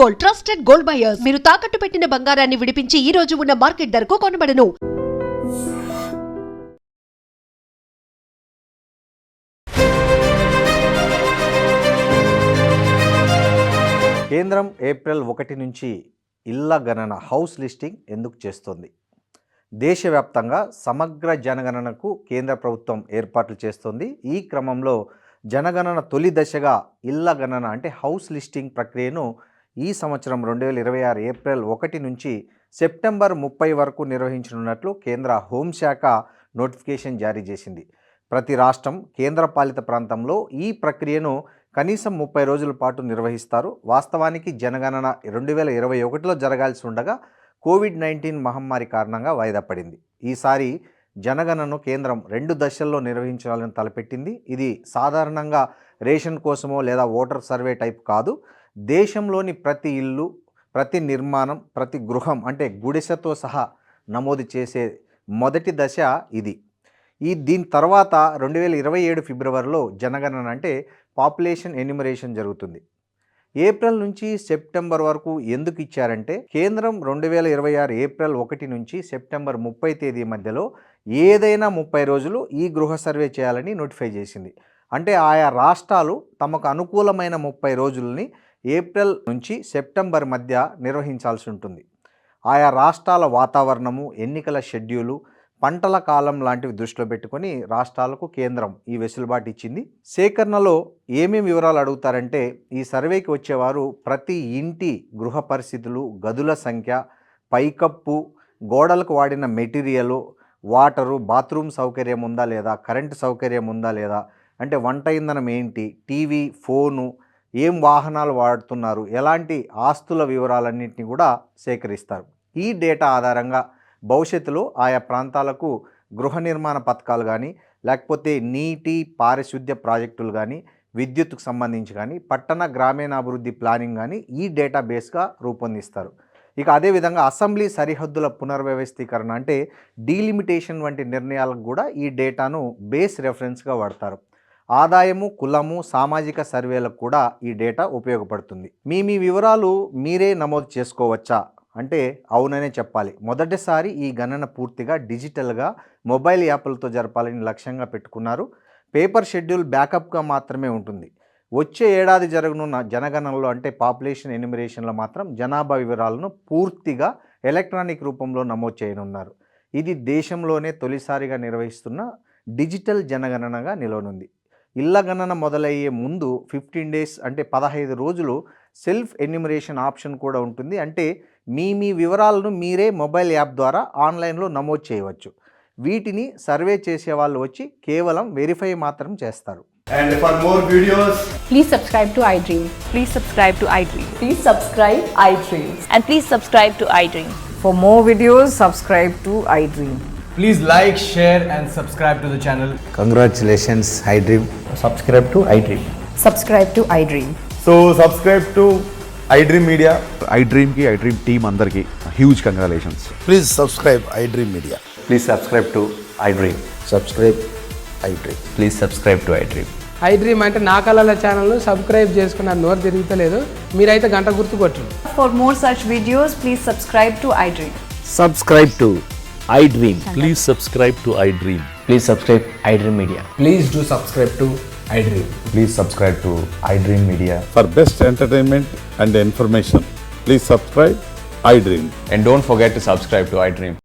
Gold, trusted gold buyers. మీరు తాకట్టు పెట్టిన బంగారాన్ని విడిపించి ఈ రోజు ఉన్న మార్కెట్ ధరకు కొనబడను. కేంద్రం ఏప్రిల్ 1 నుంచి ఇళ్ల గణన హౌస్ లిస్టింగ్ ఎందుకు చేస్తోంది? దేశవ్యాప్తంగా సమగ్ర జనగణనకు కేంద్ర ప్రభుత్వం ఏర్పాట్లు చేస్తోంది. ఈ క్రమంలో జనగణన తొలి దశగా ఇళ్ల గణన అంటే హౌస్ లిస్టింగ్ ప్రక్రియను ఈ సంవత్సరం 2026 ఏప్రిల్ 1 నుంచి సెప్టెంబర్ 30 వరకు నిర్వహించనున్నట్లు కేంద్ర హోంశాఖ నోటిఫికేషన్ జారీ చేసింది. ప్రతి రాష్ట్రం, కేంద్రపాలిత ప్రాంతంలో ఈ ప్రక్రియను కనీసం 30 రోజుల పాటు నిర్వహిస్తారు. వాస్తవానికి జనగణన 2021లో జరగాల్సి ఉండగా కోవిడ్-19 మహమ్మారి కారణంగా వాయిదా పడింది. ఈసారి జనగణనను కేంద్రం 2 దశల్లో నిర్వహించాలని తలపెట్టింది. ఇది సాధారణంగా రేషన్ కోసమో లేదా ఓటర్ సర్వే టైప్ కాదు. దేశంలోని ప్రతి ఇల్లు, ప్రతి నిర్మాణం, ప్రతి గృహం అంటే గుడిసెతో సహా నమోదు చేసే మొదటి దశ ఇది. దీని తర్వాత 2027 ఫిబ్రవరిలో జనగణన అంటే పాపులేషన్ ఎన్యూమరేషన్ జరుగుతుంది. ఏప్రిల్ నుంచి సెప్టెంబర్ వరకు ఎందుకు ఇచ్చారంటే కేంద్రం 2026 ఏప్రిల్ 1 నుంచి సెప్టెంబర్ 30 తేదీ మధ్యలో ఏదైనా 30 రోజులు ఈ గృహ సర్వే చేయాలని నోటిఫై చేసింది. అంటే ఆయా రాష్ట్రాలు తమకు అనుకూలమైన 30 రోజులని ఏప్రిల్ నుంచి సెప్టెంబర్ మధ్య నిర్వహించాల్సి ఉంటుంది. ఆయా రాష్ట్రాల వాతావరణము, ఎన్నికల షెడ్యూలు, పంటల కాలం లాంటివి దృష్టిలో పెట్టుకొని రాష్ట్రాలకు కేంద్రం ఈ వెసులుబాటు ఇచ్చింది. సేకరణలో ఏమేమి వివరాలు అడుగుతారంటే ఈ సర్వేకి వచ్చేవారు ప్రతి ఇంటి గృహ పరిస్థితులు, గదుల సంఖ్య, పైకప్పు, గోడలకు వాడిన మెటీరియలు, వాటరు, బాత్రూమ్ సౌకర్యం ఉందా లేదా, కరెంటు సౌకర్యం ఉందా లేదా, అంటే వంట ఇంధనం ఏంటి, టీవీ, ఫోను, ఏం వాహనాలు వాడుతున్నారు, ఎలాంటి ఆస్తుల వివరాలన్నింటినీ కూడా సేకరిస్తారు. ఈ డేటా ఆధారంగా భవిష్యత్తులో ఆయా ప్రాంతాలకు గృహ నిర్మాణ పథకాలు కానీ, లేకపోతే నీటి పారిశుద్ధ్య ప్రాజెక్టులు కానీ, విద్యుత్తుకు సంబంధించి కానీ, పట్టణ గ్రామీణాభివృద్ధి ప్లానింగ్ కానీ ఈ డేటా బేస్గా రూపొందిస్తారు. ఇక అదేవిధంగా అసెంబ్లీ సరిహద్దుల పునర్వ్యవస్థీకరణ అంటే డీలిమిటేషన్ వంటి నిర్ణయాలకు కూడా ఈ డేటాను బేస్ రెఫరెన్స్గా వాడతారు. ఆదాయము, కులము, సామాజిక సర్వేలకు కూడా ఈ డేటా ఉపయోగపడుతుంది. మీ వివరాలు మీరే నమోదు చేసుకోవచ్చా అంటే అవుననే చెప్పాలి. మొదటిసారి ఈ గణన పూర్తిగా డిజిటల్గా మొబైల్ యాప్లతో జరపాలని లక్ష్యంగా పెట్టుకున్నారు. పేపర్ షెడ్యూల్ బ్యాకప్గా మాత్రమే ఉంటుంది. వచ్చే ఏడాది జరగనున్న జనగణనలో అంటే పాపులేషన్ ఎన్యూమరేషన్లో మాత్రం జనాభా వివరాలను పూర్తిగా ఎలక్ట్రానిక్ రూపంలో నమోదు చేయనున్నారు. ఇది దేశంలోనే తొలిసారిగా నిర్వహిస్తున్న డిజిటల్ జనగణనగా నిలవనుంది. ఇళ్ల గణన మొదలయ్యే ముందు 15 డేస్ అంటే 15 రోజులు సెల్ఫ్ ఎన్యూమరేషన్ ఆప్షన్ కూడా ఉంటుంది. అంటే మీ వివరాలను మీరే మొబైల్ యాప్ ద్వారా ఆన్లైన్లో నమోదు చేయవచ్చు. వీటిని సర్వే చేసే వాళ్ళు వచ్చి కేవలం వెరిఫై మాత్రం చేస్తారు. And for more videos, please subscribe to iDream. Please subscribe to iDream. Please subscribe iDream. And please subscribe to iDream. For more videos, subscribe to iDream. please like, share and subscribe to the channel. Congratulations, iDream. Subscribe to iDream. Subscribe to iDream. So subscribe to iDream Media. iDream team andarki huge congratulations. Please subscribe iDream Media. Please subscribe to iDream. Subscribe iDream. Please subscribe to iDream. iDream అంటే నా కళల ఛానల్ను subscribe చేసుకున్న నోరు తిరుగుతలేదు. మీరైతే గంట గుర్తు కొట్టండి. For more such videos, please subscribe to iDream. Subscribe to iDream. Please subscribe to iDream. Please subscribe iDream Media. Please do subscribe to iDream. Please subscribe to iDream Media. For best entertainment and information, please subscribe iDream. And don't forget to subscribe to iDream.